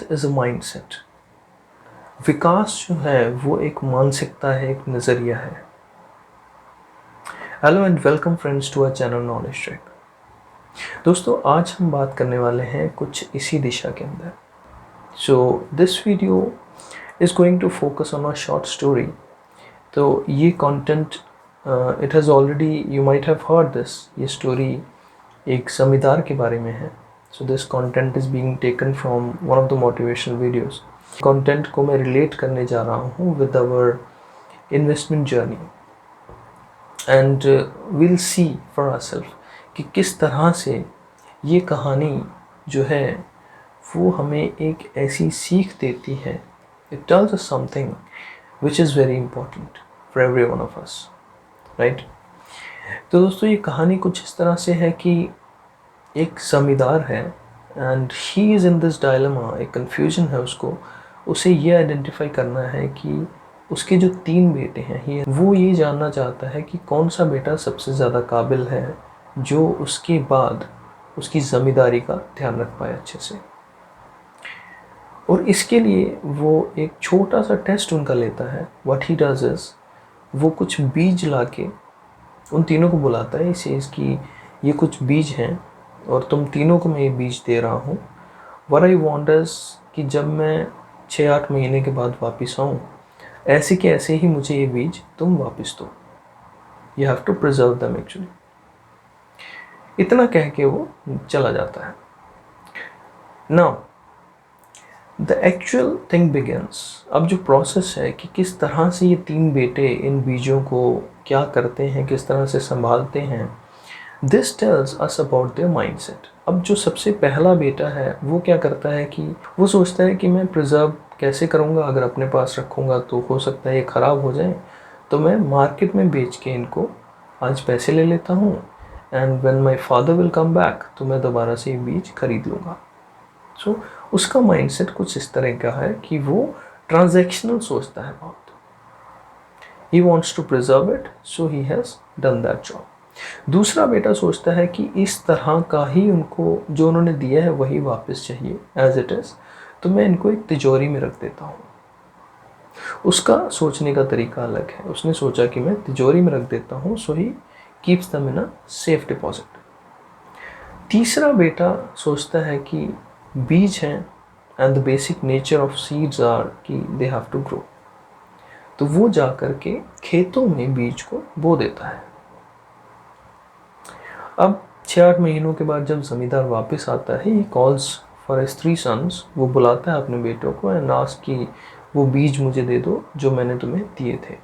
Growth is a mindset. विकास जो है वो एक मानसिकता है, एक नज़रिया है। Hello and welcome friends to our channel knowledge track. दोस्तों, आज हम बात करने वाले हैं कुछ इसी दिशा के अंदर। So this video is going to focus on a short story. तो ये content it has already, you might have heard this, ये स्टोरी एक जमींदार के बारे में है। So this content is being taken from one of the motivational videos. Content को मैं रिलेट करने जा रहा हूँ with our investment journey and will see for ourself कि किस तरह से ये कहानी जो है वो हमें एक ऐसी सीख देती है। It tells us something which is very important for every one of us, right. तो दोस्तों, ये कहानी कुछ इस तरह से है कि एक जमींदार है and he is in this dilemma, एक कन्फ्यूजन है उसको। उसे ये आइडेंटिफाई करना है कि उसके जो 3 बेटे हैं, वो ये जानना चाहता है कि कौन सा बेटा सबसे ज़्यादा काबिल है जो उसके बाद उसकी ज़मींदारी का ध्यान रख पाए अच्छे से। और इसके लिए वो एक छोटा सा टेस्ट उनका लेता है। व्हाट ही डज इज़, वो कुछ बीज ला के उन तीनों को बुलाता है। इसे इसकी ये कुछ बीज हैं और तुम तीनों को मैं ये बीज दे रहा हूँ। व्हाट आई वांट इज़ कि जब मैं 6-8 महीने के बाद वापस आऊँ, ऐसे के ऐसे ही मुझे ये बीज तुम वापस दो। You have to preserve them actually. इतना कह के वो चला जाता है। Now the actual thing begins. अब जो प्रोसेस है कि किस तरह से ये 3 बेटे इन बीजों को क्या करते हैं, किस तरह से संभालते हैं, this tells us about their mindset. अब जो सबसे पहला बेटा है वो क्या करता है कि वो सोचता है कि मैं प्रिजर्व कैसे करूँगा, अगर अपने पास रखूँगा तो हो सकता है ये ख़राब हो जाए, तो मैं मार्केट में बेच के इनको आज पैसे ले लेता हूँ and when my father will come back तो मैं दोबारा से ये बीज खरीद लूँगा। सो उसका माइंडसेट कुछ इस तरह का है कि वो ट्रांजैक्शनल सोचता है बहुत। He wants to preserve it, so he has done that job. दूसरा बेटा सोचता है कि इस तरह का ही उनको जो उन्होंने दिया है वही वापस चाहिए एज इट इज़, तो मैं इनको एक तिजोरी में रख देता हूँ। उसका सोचने का तरीका अलग है। उसने सोचा कि मैं तिजोरी में रख देता हूँ, so he keeps them in a safe deposit. तीसरा बेटा सोचता है कि बीज हैं and the basic nature of seeds are कि दे हैव टू ग्रो, तो वो जा कर के खेतों में बीज को बो देता है। अब 6-8 महीनों के बाद जब जमींदार वापस आता है, he calls for his 3 sons. वो बुलाता है अपने बेटों को एंड आस्क कि वो बीज मुझे दे दो जो मैंने तुम्हें दिए थे।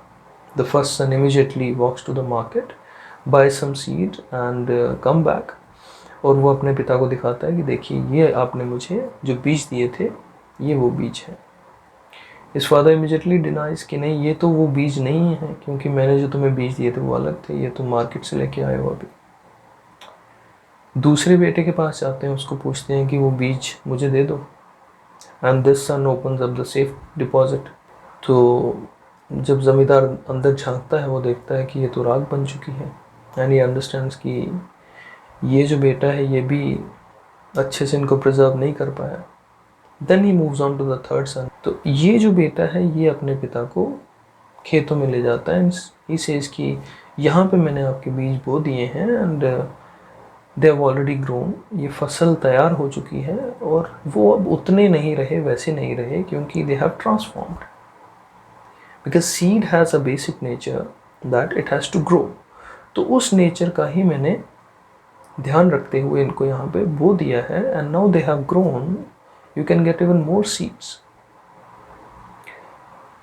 The first son immediately walks to the market, buy some seed and come back. और वो अपने पिता को दिखाता है कि देखिए ये आपने मुझे जो बीज दिए थे ये वो बीज है। इस फादर इमीडिएटली डिनाइज कि नहीं, ये तो वो बीज नहीं है, क्योंकि मैंने जो तुम्हें बीज दिए थे वो अलग थे, ये तुम मार्केट से लेके आए हो अभी। दूसरे बेटे के पास जाते हैं, उसको पूछते हैं कि वो बीज मुझे दे दो and this son opens up the safe deposit. तो जब ज़मींदार अंदर झांकता है वो देखता है कि ये तो राख बन चुकी है एंड ही अंडरस्टैंड्स कि ये जो बेटा है ये भी अच्छे से इनको प्रिजर्व नहीं कर पाया। Then he moves on to the third son. तो ये जो बेटा है ये अपने पिता को खेतों में ले जाता है एंड ही सेज कि यहाँ पे मैंने आपके बीज बो दिए हैं and they have already grown. ये फसल तैयार हो चुकी है और वो अब उतने नहीं रहे, वैसे नहीं रहे, क्योंकि they have transformed. Because seed has a basic nature that it has to grow. तो उस नेचर का ही मैंने ध्यान रखते हुए इनको यहाँ पे बो दिया है and now they have grown, you can get even more seeds.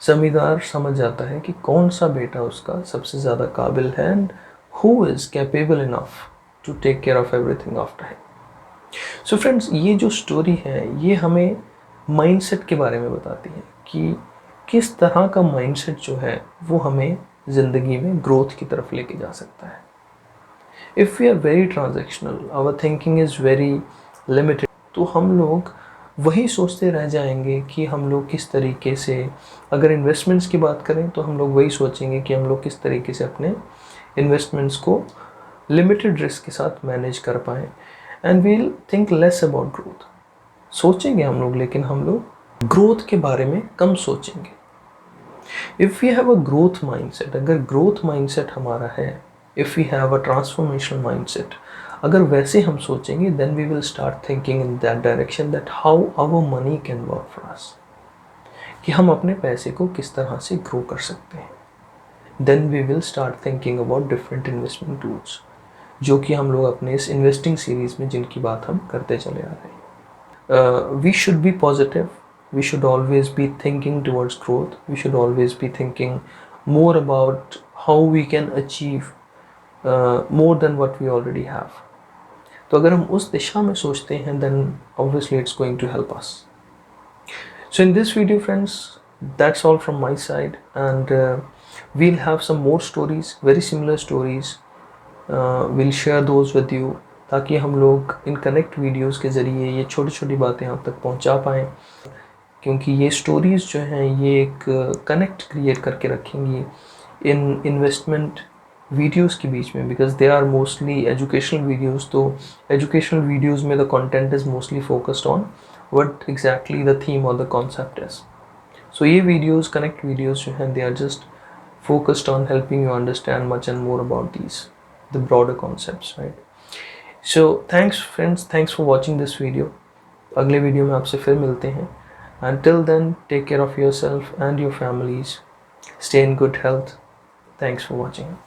जमींदार समझ जाता है कि कौन सा बेटा उसका सबसे ज़्यादा काबिल है and who is capable enough to take care of everything after him. So friends, ये जो स्टोरी है ये हमें माइंडसेट के बारे में बताती है कि किस तरह का माइंडसेट जो है वो हमें ज़िंदगी में ग्रोथ की तरफ लेके जा सकता है। If we are very transactional, our thinking is very limited, तो हम लोग वही सोचते रह जाएंगे कि हम लोग किस तरीके से, अगर इन्वेस्टमेंट्स की बात करें तो हम लोग वही सोचेंगे कि हम लोग किस तरीके से अपने इन्वेस्टमेंट्स को लिमिटेड रिस्क के साथ मैनेज कर पाएँ and we'll think less about growth. सोचेंगे हम लोग, लेकिन हम लोग ग्रोथ के बारे में कम सोचेंगे। If we have a growth mindset, अगर ग्रोथ माइंडसेट हमारा है, if we have a transformational mindset, अगर वैसे हम सोचेंगे, then we will start thinking in that direction that how our money can work for us, कि हम अपने पैसे को किस तरह से ग्रो कर सकते हैं। Then we will start thinking about different investment tools, जो कि हम लोग अपने इस इन्वेस्टिंग सीरीज में जिनकी बात हम करते चले आ रहे हैं। We should be positive, we should always be thinking towards growth, we should always be thinking more about how we can achieve more than what we already have. तो अगर हम उस दिशा में सोचते हैं, then obviously it's going to help us. So in this video friends, that's all from my side, and we'll have some more stories, very similar stories. We'll share those with you, ताकि हम लोग इन connect videos के ज़रिए ये छोटी छोटी बातें आप तक पहुंचा पाएँ, क्योंकि ये स्टोरीज़ जो हैं ये एक कनेक्ट क्रिएट करके रखेंगी इन इन्वेस्टमेंट वीडियोस के बीच में, because they are mostly educational videos. तो एजुकेशनल वीडियोस में the content is mostly focused on what exactly the theme और द कॉन्सेप्ट इज। सो ये वीडियोस, कनेक्ट वीडियोस जो हैं, they are just focused on helping you understand much and more about these the broader concepts, right. So thanks friends, thanks for watching this video. अगले video में आपसे फिर मिलते हैं। Until then, take care of yourself and your families. Stay in good health. Thanks for watching.